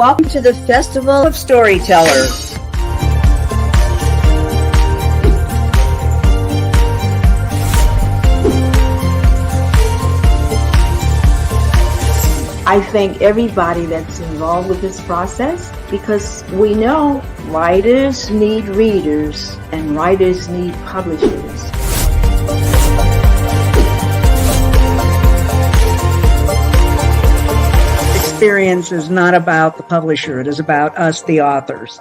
Welcome to the Festival of Storytellers. I thank everybody that's involved with this process because we know writers need readers and writers need publishers. Experience is not about the publisher, it is about us, the authors.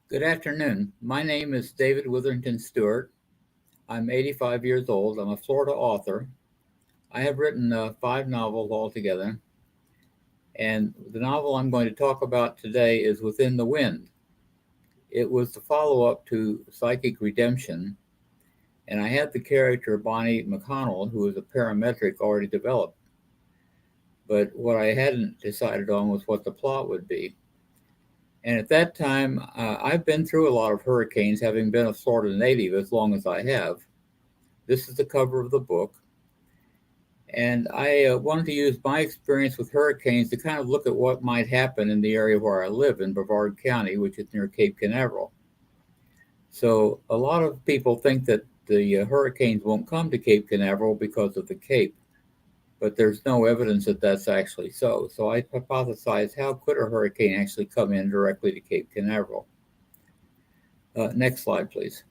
Good afternoon. My name is David Witherington Stewart. I'm 85 years old. I'm a Florida author. I have written 5 novels altogether. And the novel I'm going to talk about today is Within the Wind. It was the follow-up to Psychic Redemption. And I had the character Bonnie McConnell, who was a parametric, already developed. But what I hadn't decided on was what the plot would be. And at that time, I've been through a lot of hurricanes, having been a Florida native as long as I have. This is the cover of the book. And I wanted to use my experience with hurricanes to kind of look at what might happen in the area where I live in Brevard County, which is near Cape Canaveral. So a lot of people think that the hurricanes won't come to Cape Canaveral because of the Cape. But there's no evidence that that's actually so. So I hypothesized, how could a hurricane actually come in directly to Cape Canaveral? Next slide, please.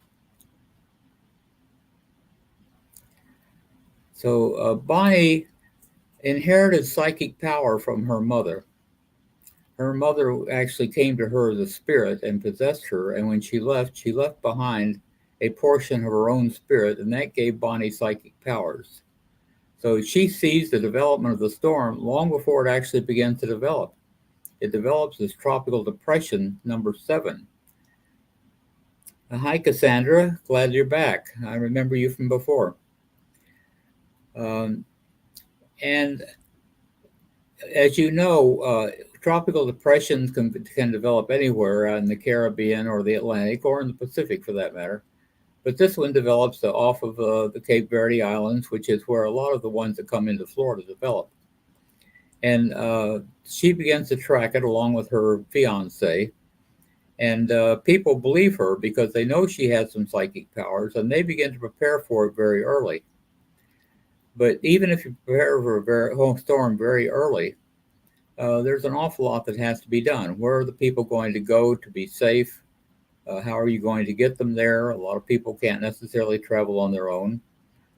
So Bonnie inherited psychic power from her mother. Her mother actually came to her as a spirit and possessed her. And when she left behind a portion of her own spirit, and that gave Bonnie psychic powers. So she sees the development of the storm long before it actually begins to develop. It develops as Tropical Depression number 7. Hi, Cassandra. Glad you're back. I remember you from before. And as you know, tropical depressions can develop anywhere in the Caribbean or the Atlantic or in the Pacific for that matter. But this one develops off of the Cape Verde Islands, which is where a lot of the ones that come into Florida develop. And she begins to track it along with her fiance. And people believe her because they know she has some psychic powers, and they begin to prepare for it very early. But even if you prepare for a home storm very early, there's an awful lot that has to be done. Where are the people going to go to be safe? How are you going to get them there? A lot of people can't necessarily travel on their own.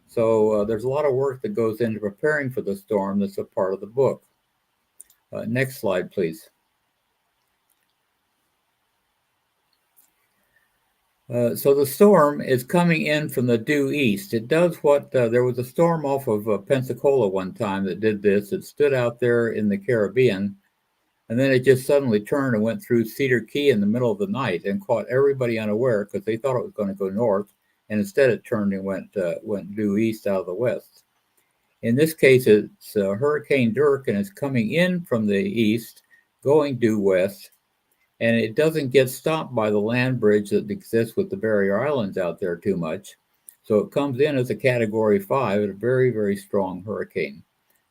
So there's a lot of work that goes into preparing for the storm that's a part of the book. Next slide, please. So the storm is coming in from the due east. It does what, there was a storm off of Pensacola one time that did this. It stood out there in the Caribbean. And then it just suddenly turned and went through Cedar Key in the middle of the night and caught everybody unaware because they thought it was going to go north. And instead it turned and went due east out of the west. In this case, it's Hurricane Dirk, and it's coming in from the east, going due west. And it doesn't get stopped by the land bridge that exists with the barrier islands out there too much. So it comes in as a Category 5, a very, very strong hurricane.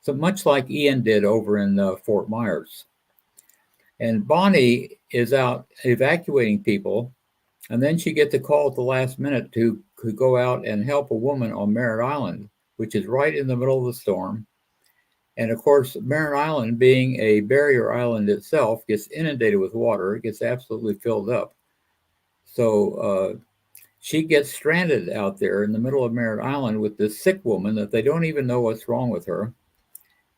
So much like Ian did over in Fort Myers. And Bonnie is out evacuating people, and then she gets a call at the last minute to go out and help a woman on Merritt Island, which is right in the middle of the storm. And of course, Merritt Island, being a barrier island itself, gets inundated with water. It gets absolutely filled up. So she gets stranded out there in the middle of Merritt Island with this sick woman that they don't even know what's wrong with her.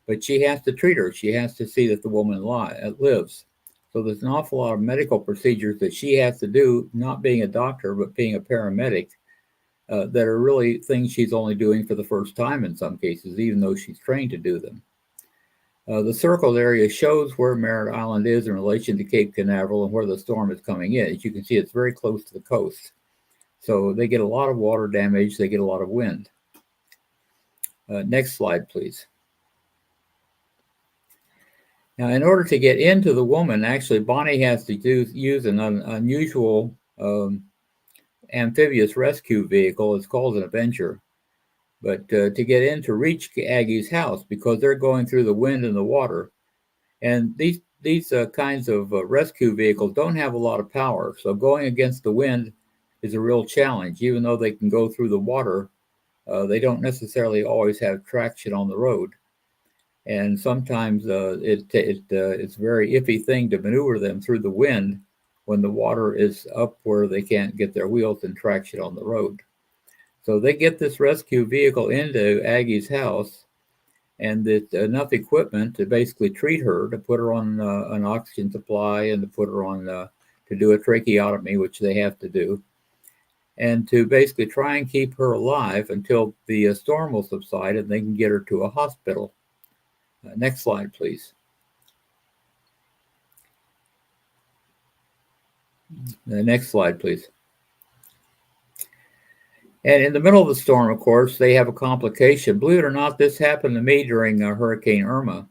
But she has to treat her. She has to see that the woman lives. So there's an awful lot of medical procedures that she has to do, not being a doctor, but being a paramedic, that are really things she's only doing for the first time in some cases, even though she's trained to do them. The circled area shows where Merritt Island is in relation to Cape Canaveral and where the storm is coming in. As you can see, it's very close to the coast. So they get a lot of water damage. They get a lot of wind. Next slide, please. Now, in order to get into the woman, actually, Bonnie has to use an unusual amphibious rescue vehicle. It's called an Avenger. But to get in to reach Aggie's house, because they're going through the wind and the water. And these kinds of rescue vehicles don't have a lot of power. So going against the wind is a real challenge. Even though they can go through the water, they don't necessarily always have traction on the road. And sometimes it's a very iffy thing to maneuver them through the wind when the water is up where they can't get their wheels and traction on the road. So they get this rescue vehicle into Aggie's house, and it's enough equipment to basically treat her, to put her on an oxygen supply, and to put her on to do a tracheotomy, which they have to do, and to basically try and keep her alive until the storm will subside and they can get her to a hospital. Next slide, please. Next slide, please. And in the middle of the storm, of course, they have a complication. Believe it or not, this happened to me during Hurricane Irma.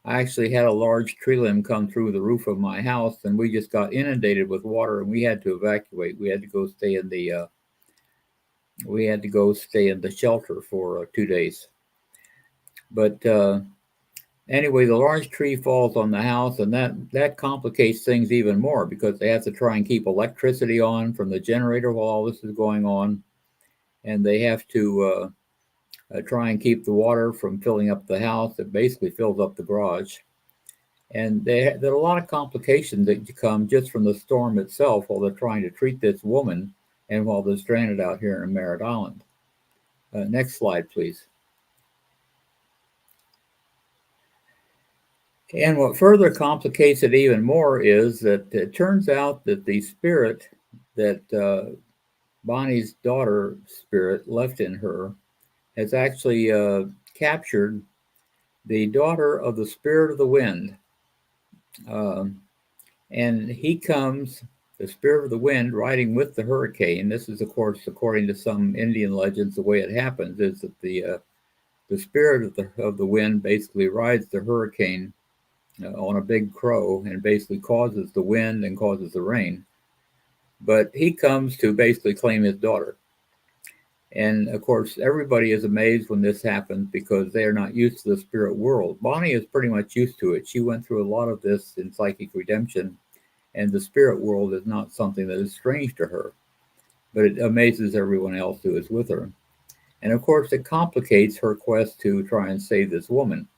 I actually had a large tree limb come through the roof of my house, and we just got inundated with water, and we had to evacuate. We had to go stay in the shelter for 2 days. But anyway, the large tree falls on the house, and that complicates things even more because they have to try and keep electricity on from the generator while all this is going on. And they have to try and keep the water from filling up the house. It basically fills up the garage. And there are a lot of complications that come just from the storm itself while they're trying to treat this woman and while they're stranded out here in Merritt Island. Next slide, please. And what further complicates it even more is that it turns out that the spirit that Bonnie's daughter spirit left in her has actually captured the daughter of the spirit of the wind. And he comes, the spirit of the wind, riding with the hurricane. This is, of course, according to some Indian legends, the way it happens is that the spirit of the wind basically rides the hurricane on a big crow and basically causes the wind and causes the rain. But he comes to basically claim his daughter. And of course, everybody is amazed when this happens because they are not used to the spirit world. Bonnie is pretty much used to it. She went through a lot of this in psychic redemption, and the spirit world is not something that is strange to her. But it amazes everyone else who is with her. And of course, it complicates her quest to try and save this woman.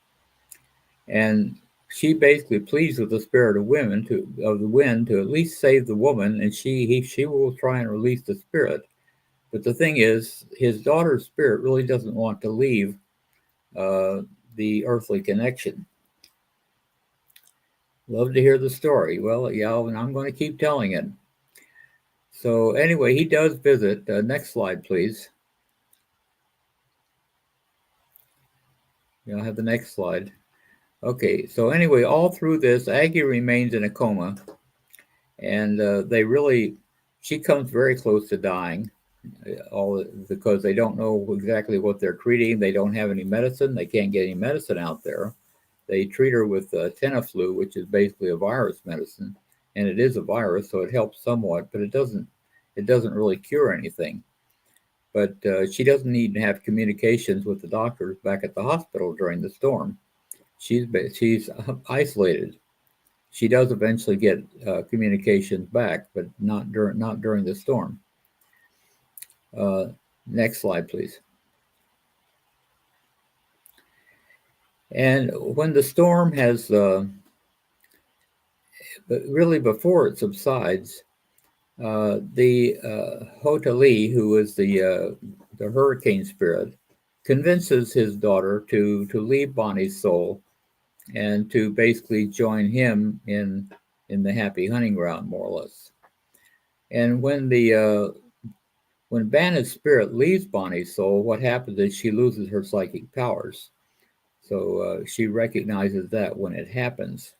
And she basically pleads with the spirit of the wind to at least save the woman, and she will try and release the spirit. But the thing is, his daughter's spirit really doesn't want to leave the earthly connection. Love to hear the story. Well, yeah, and I'm going to keep telling it. So anyway, he does visit. Next slide, please. I'll have the next slide. Okay, so anyway, all through this, Aggie remains in a coma, and she comes very close to dying, all because they don't know exactly what they're treating. They don't have any medicine. They can't get any medicine out there. They treat her with Tenaflu, which is basically a virus medicine, and it is a virus, so it helps somewhat, but it doesn't really cure anything. but she doesn't need to have communications with the doctors back at the hospital during the storm. She's isolated. She does eventually get communications back, but not during the storm. Next slide, please. And when the storm has, really before it subsides, the hotelee, who is the hurricane spirit, convinces his daughter to leave Bonnie's soul and to basically join him in the happy hunting ground, more or less. And when Banna's spirit leaves Bonnie's soul, what happens is she loses her psychic powers. So she recognizes that when it happens.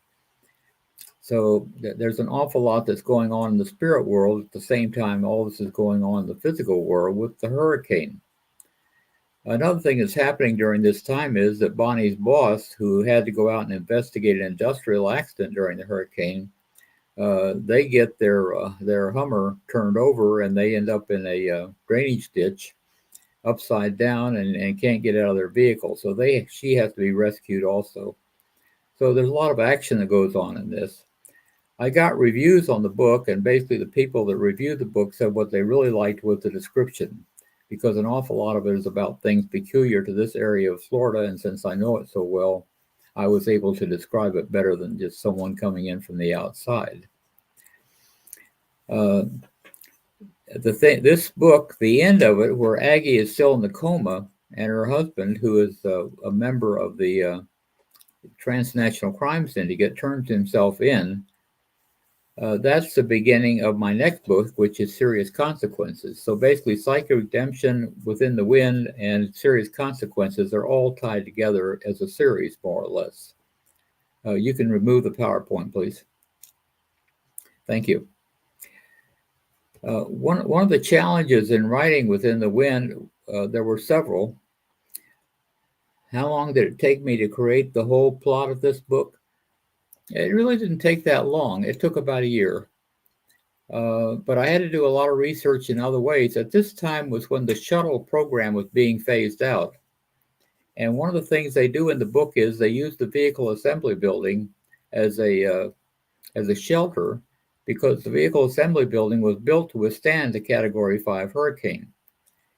So there's an awful lot that's going on in the spirit world at the same time all this is going on in the physical world with the hurricane. Another thing that's happening during this time is that Bonnie's boss, who had to go out and investigate an industrial accident during the hurricane, they get their Hummer turned over and they end up in a drainage ditch upside down and can't get out of their vehicle. So she has to be rescued also. So there's a lot of action that goes on in this. I got reviews on the book, and basically the people that reviewed the book said what they really liked was the description, because an awful lot of it is about things peculiar to this area of Florida, and since I know it so well, I was able to describe it better than just someone coming in from the outside. This book, the end of it, where Aggie is still in the coma, and her husband, who is a member of the transnational crime syndicate, turns himself in. That's the beginning of my next book, which is Serious Consequences. So basically, Psychic Redemption, Within the Wind, and Serious Consequences are all tied together as a series, more or less. You can remove the PowerPoint, please. Thank you. One of the challenges in writing Within the Wind, there were several. How long did it take me to create the whole plot of this book? It really didn't take that long. It took about a year. But I had to do a lot of research in other ways. At this time was when the shuttle program was being phased out. And one of the things they do in the book is they use the vehicle assembly building as a shelter, because the vehicle assembly building was built to withstand the Category 5 hurricane.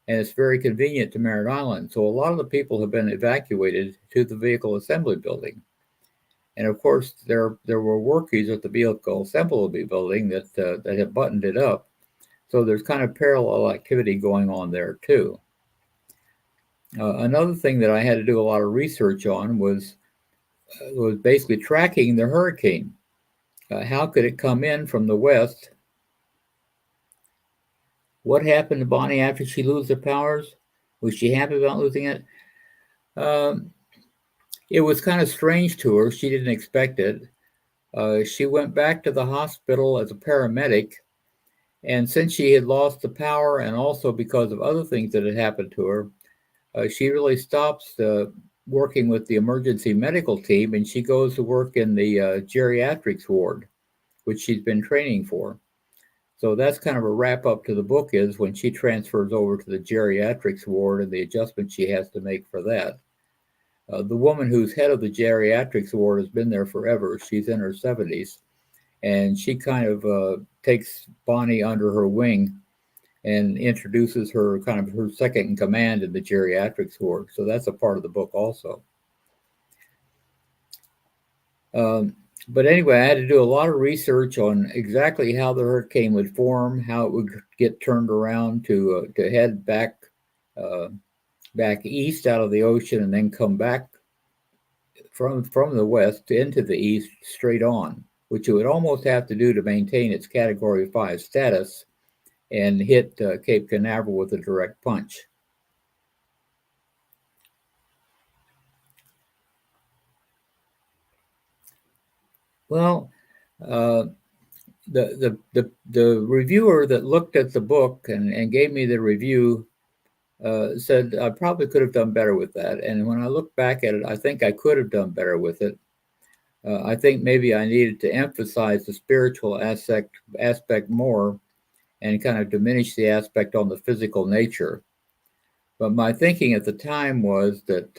And it's very convenient to Merritt Island. So a lot of the people have been evacuated to the vehicle assembly building. And of course, there were workers at the vehicle assembly building that had buttoned it up. So there's kind of parallel activity going on there too. Another thing that I had to do a lot of research on was basically tracking the hurricane. How could it come in from the west? What happened to Bonnie after she lost her powers? Was she happy about losing it? It was kind of strange to her. She didn't expect it. She went back to the hospital as a paramedic. And since she had lost the power, and also because of other things that had happened to her, she really stops working with the emergency medical team, and she goes to work in the geriatrics ward, which she's been training for. So that's kind of a wrap up to the book, is when she transfers over to the geriatrics ward and the adjustment she has to make for that. The woman who's head of the geriatrics ward has been there forever. She's in her 70s, and she kind of takes Bonnie under her wing and introduces her, kind of her second in command in the geriatrics ward. So that's a part of the book also. But anyway, I had to do a lot of research on exactly how the hurricane would form, how it would get turned around to head back east out of the ocean, and then come back from the west into the east straight on, which it would almost have to do to maintain its Category 5 status and hit Cape Canaveral with a direct punch. Well, the reviewer that looked at the book and gave me the review said I probably could have done better with that. And when I look back at it, I think I could have done better with it. I think maybe I needed to emphasize the spiritual aspect more and kind of diminish the aspect on the physical nature. But my thinking at the time was that,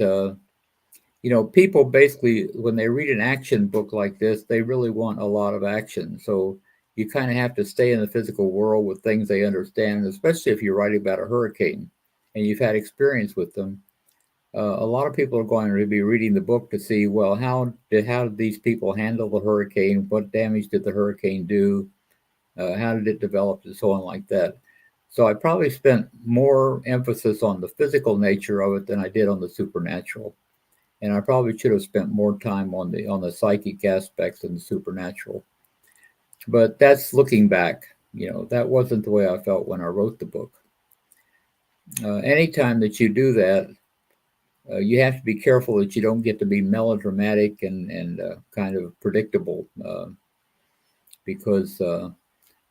people basically, when they read an action book like this, they really want a lot of action. So you kind of have to stay in the physical world with things they understand, especially if you're writing about a hurricane and you've had experience with them. A lot of people are going to be reading the book to see, well, how did these people handle the hurricane? What damage did the hurricane do? How did it develop, and so on like that. So I probably spent more emphasis on the physical nature of it than I did on the supernatural, and I probably should have spent more time on the psychic aspects and the supernatural. But that's looking back. That wasn't the way I felt when I wrote the book. Anytime that you do that, you have to be careful that you don't get to be melodramatic and kind of predictable, because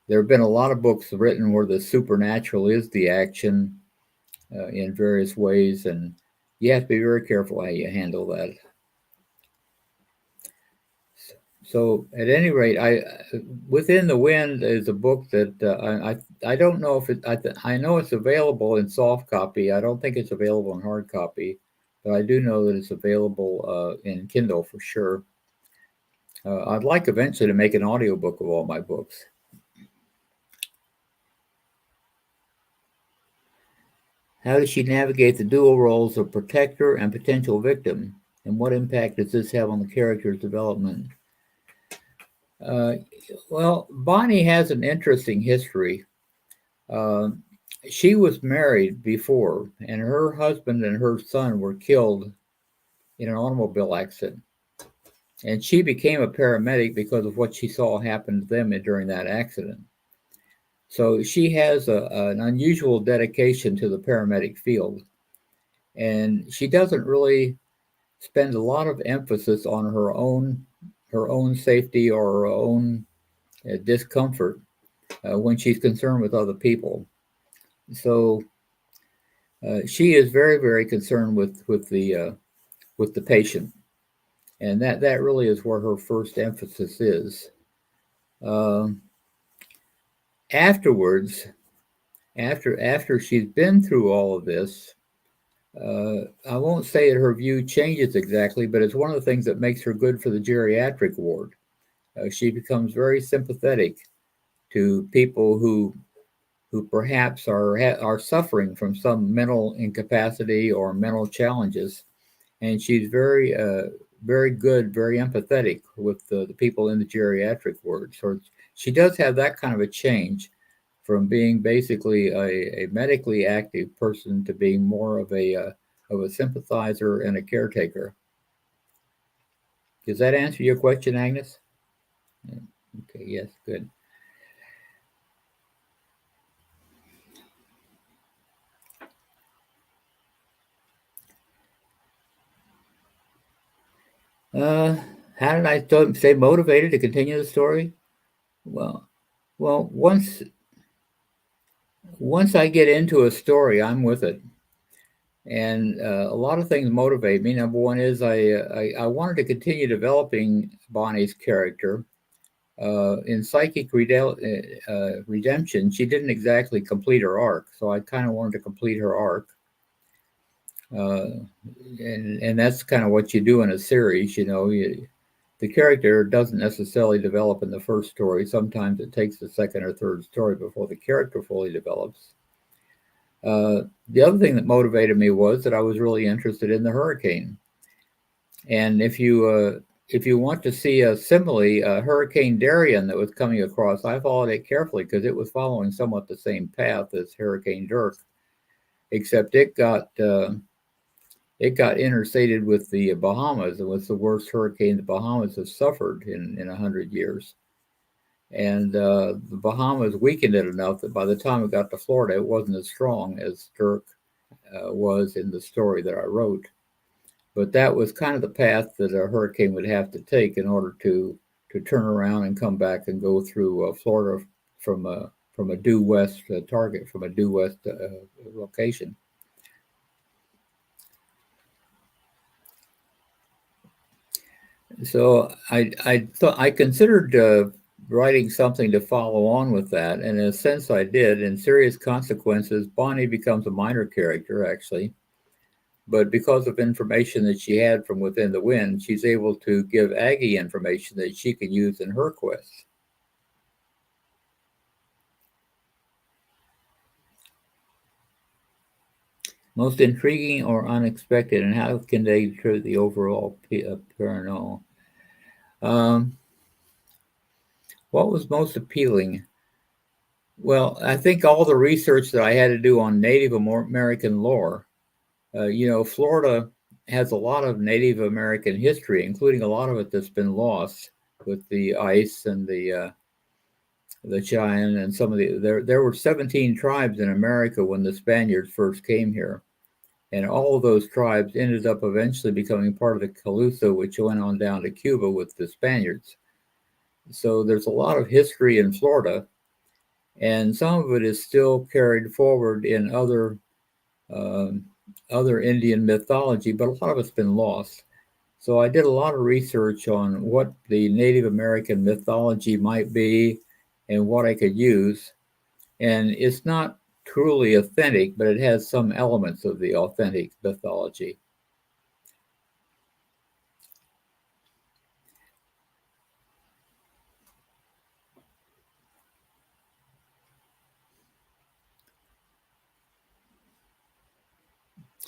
there have been a lot of books written where the supernatural is the action in various ways, and you have to be very careful how you handle that. So, at any rate, Within the Wind is a book that I don't know if I know it's available in soft copy. I don't think it's available in hard copy, but I do know that it's available in Kindle for sure. I'd like eventually to make an audiobook of all my books. How does she navigate the dual roles of protector and potential victim? And what impact does this have on the character's development? Uh, well, Bonnie has an interesting history. Uh, she was married before, and her husband and her son were killed in an automobile accident. And she became a paramedic because of what she saw happen to them during that accident. So she has an unusual dedication to the paramedic field. And she doesn't really spend a lot of emphasis on her own safety or her own discomfort when she's concerned with other people. So she is very, very concerned with the patient, and that really is where her first emphasis is. Um, Afterwards, after she's been through all of this, I won't say that her view changes exactly, but it's one of the things that makes her good for the geriatric ward. She becomes very sympathetic to people who perhaps are suffering from some mental incapacity or mental challenges, and she's very good, very empathetic with the people in the geriatric ward. So she does have that kind of a change from being basically a medically active person to being more of a sympathizer and a caretaker. Does that answer your question, Agnes? Okay, yes, good. Uh, how did I stay motivated to continue the story? Well, well, once I get into a story, I'm with it, and a lot of things motivate me. Number one is I wanted to continue developing Bonnie's character. In Psychic Redemption, she didn't exactly complete her arc, so I kind of wanted to complete her arc. And that's kind of what you do in a series. The character doesn't necessarily develop in the first story. Sometimes it takes the second or third story before the character fully develops. The other thing that motivated me was that I was really interested in the hurricane. And if you want to see a simile, Hurricane Darian that was coming across, I followed it carefully because it was following somewhat the same path as Hurricane Dirk, except it got interstated with the Bahamas. It was the worst hurricane the Bahamas have suffered in 100 years. And the Bahamas weakened it enough that by the time it got to Florida, it wasn't as strong as Dirk was in the story that I wrote. But that was kind of the path that a hurricane would have to take in order to turn around and come back and go through Florida from a due west target, from a due west location. So I considered writing something to follow on with that. And in a sense, I did. In Serious Consequences, Bonnie becomes a minor character, actually. But because of information that she had from within the wind, she's able to give Aggie information that she can use in her quest. Most intriguing or unexpected, and how can they contribute the overall paranormal? What was most appealing? Well, I think all the research that I had to do on Native American lore. Florida has a lot of Native American history, including a lot of it that's been lost with the ice and the Cheyenne and some of the. There were 17 tribes in America when the Spaniards first came here. And all of those tribes ended up eventually becoming part of the Calusa, which went on down to Cuba with the Spaniards. So there's a lot of history in Florida, and some of it is still carried forward in other Indian mythology, but a lot of it's been lost. So I did a lot of research on what the Native American mythology might be and what I could use. And it's not truly authentic, but it has some elements of the authentic mythology.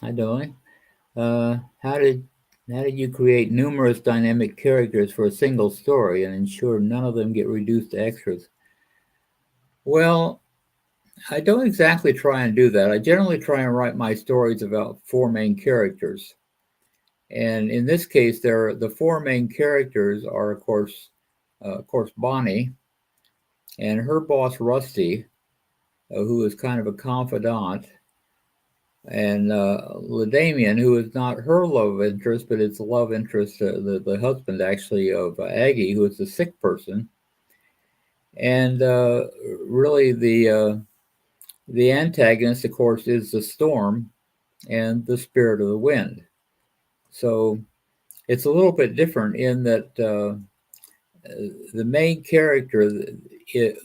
Hi, Dolly. How did you create numerous dynamic characters for a single story and ensure none of them get reduced to extras? Well, I don't exactly try and do that. I generally try and write my stories about four main characters. And in this case, the four main characters are, of course, Bonnie and her boss, Rusty, who is kind of a confidant, and Ladamian, who is not her love interest, but it's the love interest, the husband actually of Aggie, who is a sick person. And really, the antagonist, of course, is the storm and the spirit of the wind. So it's a little bit different in that the main character,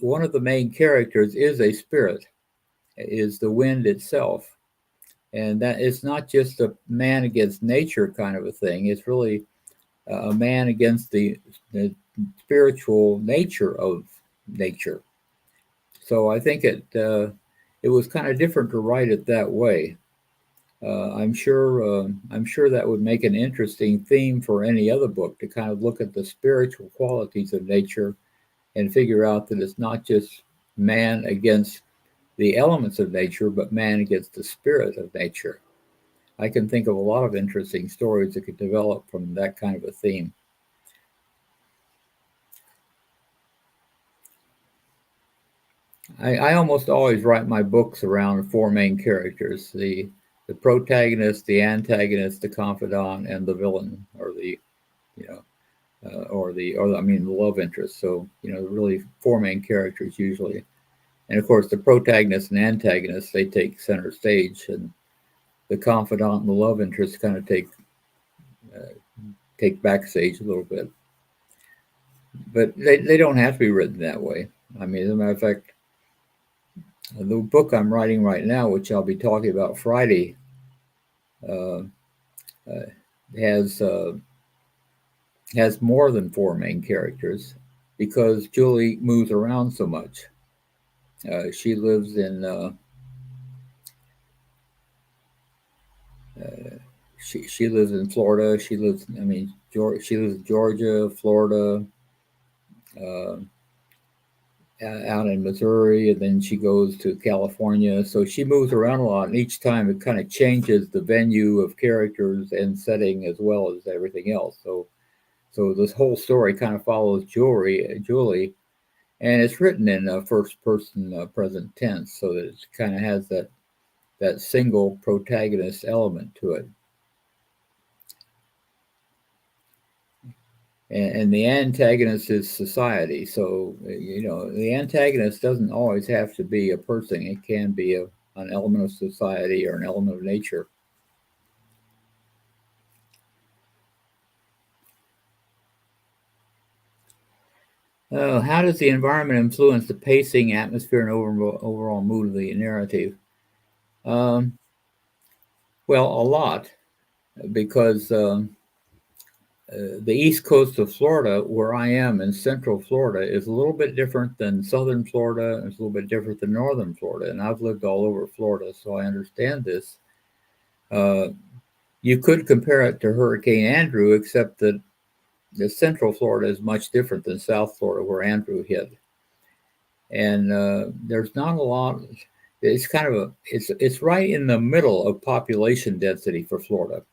one of the main characters is a spirit, is the wind itself. And that it's not just a man against nature kind of a thing. It's really a man against the spiritual nature of nature. So I think it was kind of different to write it that way. I'm sure that would make an interesting theme for any other book to kind of look at the spiritual qualities of nature and figure out that it's not just man against the elements of nature, but man against the spirit of nature. I can think of a lot of interesting stories that could develop from that kind of a theme. I almost always write my books around four main characters: the protagonist, the antagonist, the confidant, and the villain, or the you know, the love interest. So really four main characters usually, and of course the protagonist and antagonist, they take center stage, and the confidant and the love interest kind of take backstage a little bit. But they don't have to be written that way. I mean, as a matter of fact, the book I'm writing right now, which I'll be talking about Friday, uh, uh, has more than four main characters because Julie moves around so much. She lives in she lives in Florida. She lives in Georgia, Florida, uh, out in Missouri, and then she goes to California. So she moves around a lot, and each time it kind of changes the venue of characters and setting as well as everything else. So this whole story kind of follows Julie, and it's written in first person present tense, so that it kind of has that single protagonist element to it. And the antagonist is society. So the antagonist doesn't always have to be a person. It can be an element of society or an element of nature. How does the environment influence the pacing, atmosphere, and overall mood of the narrative? Um, well, a lot, because the east coast of Florida, where I am in central Florida, is a little bit different than southern Florida. It's a little bit different than northern Florida. And I've lived all over Florida, so I understand this. Uh, you could compare it to Hurricane Andrew, except that the central Florida is much different than South Florida, where Andrew hit. And there's not a lot. It's kind of it's right in the middle of population density for Florida.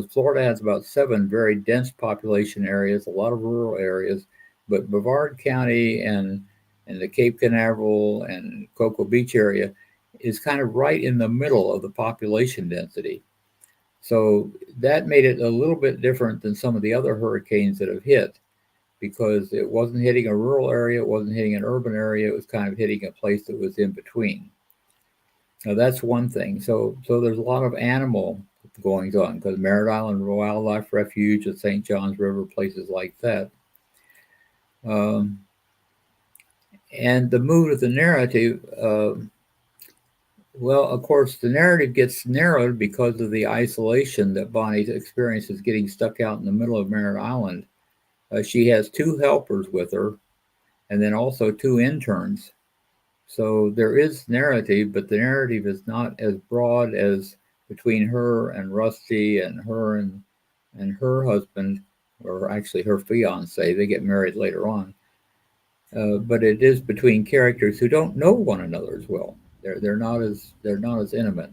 Florida has about 7 very dense population areas, a lot of rural areas, but Brevard County and the Cape Canaveral and Cocoa Beach area is kind of right in the middle of the population density. So that made it a little bit different than some of the other hurricanes that have hit, because it wasn't hitting a rural area, it wasn't hitting an urban area, it was kind of hitting a place that was in between. Now that's one thing. So there's a lot of animal goings on, because Merritt Island Wildlife Refuge, the St. Johns River, places like that. Um, and the mood of the narrative, well, of course, the narrative gets narrowed because of the isolation that Bonnie experiences getting stuck out in the middle of Merritt Island. She has 2 helpers with her, and then also 2 interns. So there is narrative, but the narrative is not as broad as between her and Rusty and her and her husband, or actually her fiance. They get married later on. But it is between characters who don't know one another as well. They're not as intimate.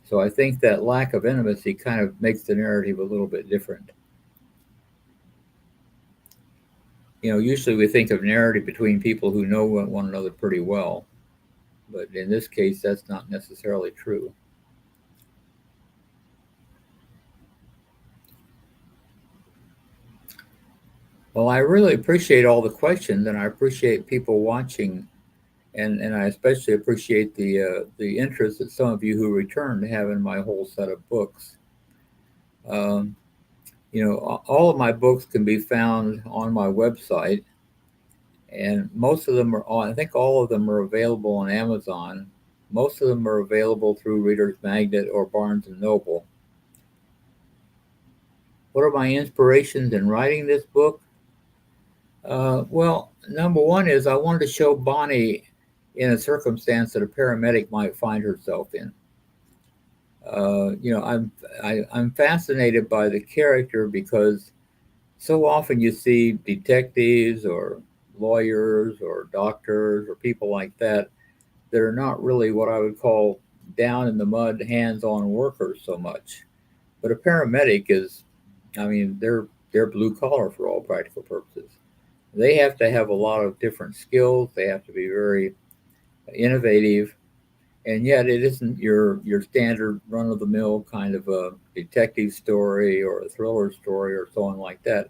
So I think that lack of intimacy kind of makes the narrative a little bit different. Usually we think of narrative between people who know one another pretty well, but in this case, that's not necessarily true. Well, I really appreciate all the questions, and I appreciate people watching, and I especially appreciate the interest that some of you who returned have in my whole set of books. All of my books can be found on my website, and most of them are on. I think all of them are available on Amazon. Most of them are available through Reader's Magnet or Barnes and Noble. What are my inspirations in writing this book? Well, number one is I wanted to show Bonnie in a circumstance that a paramedic might find herself in. I'm fascinated by the character, because so often you see detectives or lawyers or doctors or people like that are not really what I would call down in the mud, hands-on workers so much. But a paramedic is, they're blue collar for all practical purposes. They have to have a lot of different skills. They have to be very innovative, and yet it isn't your standard run-of-the-mill kind of a detective story or a thriller story or so on like that.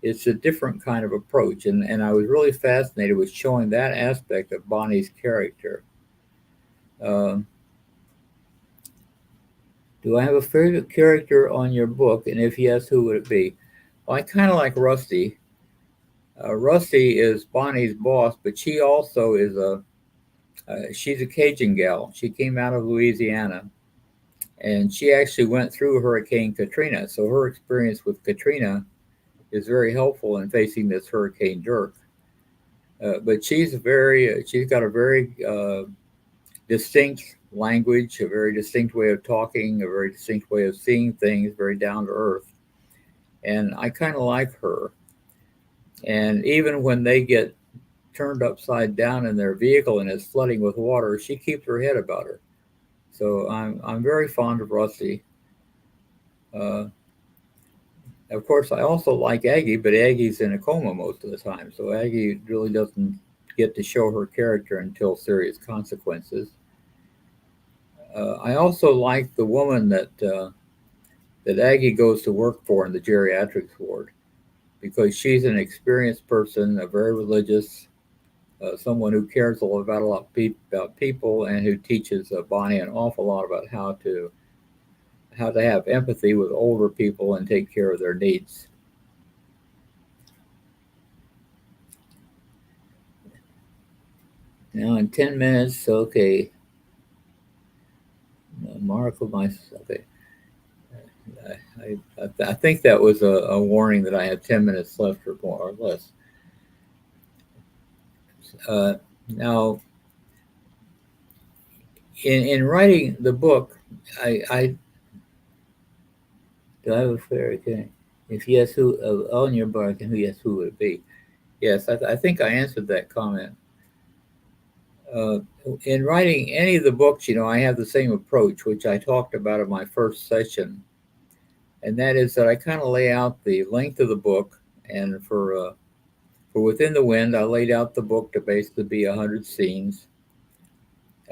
It's a different kind of approach, and I was really fascinated with showing that aspect of Bonnie's character. Do I have a favorite character on your book, and if yes, who would it be? Well, I kind of like Rusty. Rusty is Bonnie's boss, but she also is she's a Cajun gal. She came out of Louisiana, and she actually went through Hurricane Katrina. So her experience with Katrina is very helpful in facing this Hurricane Dirk. But she's got a very distinct language, a very distinct way of talking, a very distinct way of seeing things, very down to earth. And I kind of like her. And even when they get turned upside down in their vehicle and it's flooding with water, she keeps her head about her. So I'm very fond of Rusty. Of course, I also like Aggie, but Aggie's in a coma most of the time, so Aggie really doesn't get to show her character until serious consequences. I also like the woman that Aggie goes to work for in the geriatrics ward, because she's an experienced person, a very religious, someone who cares a lot about people, and who teaches Bonnie an awful lot about how to have empathy with older people and take care of their needs. Now in 10 minutes, okay. Mark of my, okay. I think that was a warning that I had 10 minutes left or more or less. Uh, Now, in writing the book, I do I have a fairy king? If yes, who on your bark, and who yes, who would it be? Yes, I think I answered that comment. Uh, in writing any of the books, I have the same approach, which I talked about in my first session, and that is that I kind of lay out the length of the book, and for Within the Wind, I laid out the book to basically be 100 scenes.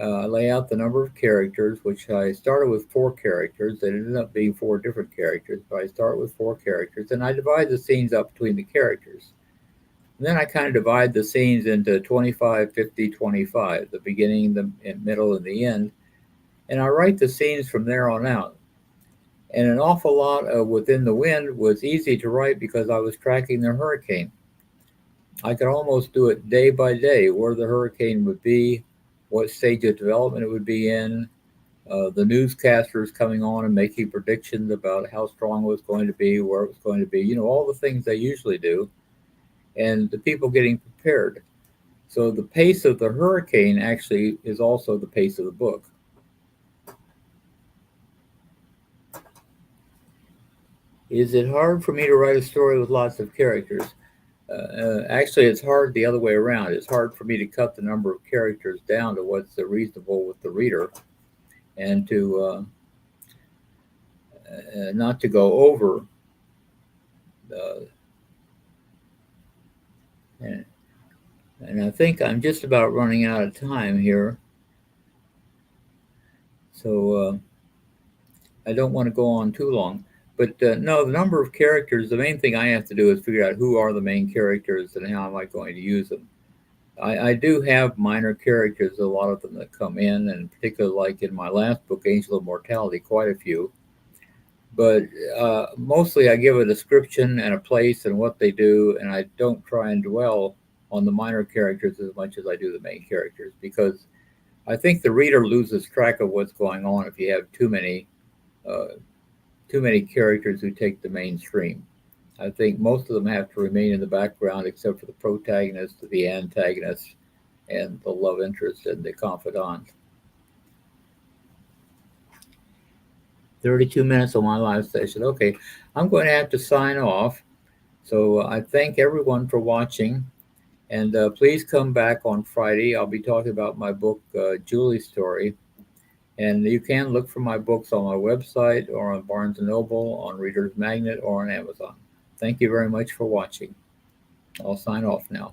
I lay out the number of characters, which I started with 4 characters. It ended up being 4 different characters, but I start with 4 characters, and I divide the scenes up between the characters. And then I kind of divide the scenes into 25, 50, 25, the beginning, the middle, and the end. And I write the scenes from there on out. And an awful lot of Within the Wind was easy to write because I was tracking the hurricane. I could almost do it day by day, where the hurricane would be, what stage of development it would be in, the newscasters coming on and making predictions about how strong it was going to be, where it was going to be, all the things they usually do, and the people getting prepared. So the pace of the hurricane actually is also the pace of the book. Is it hard for me to write a story with lots of characters? Actually, it's hard the other way around. It's hard for me to cut the number of characters down to what's reasonable with the reader, and to not to go over. And, and I think I'm just about running out of time here, so I don't want to go on too long. But no, the number of characters, the main thing I have to do is figure out who are the main characters and how am I going to use them. I do have minor characters, a lot of them that come in, and particularly like in my last book, Angel of Mortality, quite a few. But mostly I give a description and a place and what they do, and I don't try and dwell on the minor characters as much as I do the main characters, because I think the reader loses track of what's going on if you have too many characters who take the mainstream. I think most of them have to remain in the background, except for the protagonist, the antagonist, and the love interest and the confidant. 32 minutes on my live session. Okay, I'm going to have to sign off. So I thank everyone for watching. And please come back on Friday. I'll be talking about my book, Julie's Story. And you can look for my books on my website or on Barnes & Noble, on Reader's Magnet, or on Amazon. Thank you very much for watching. I'll sign off now.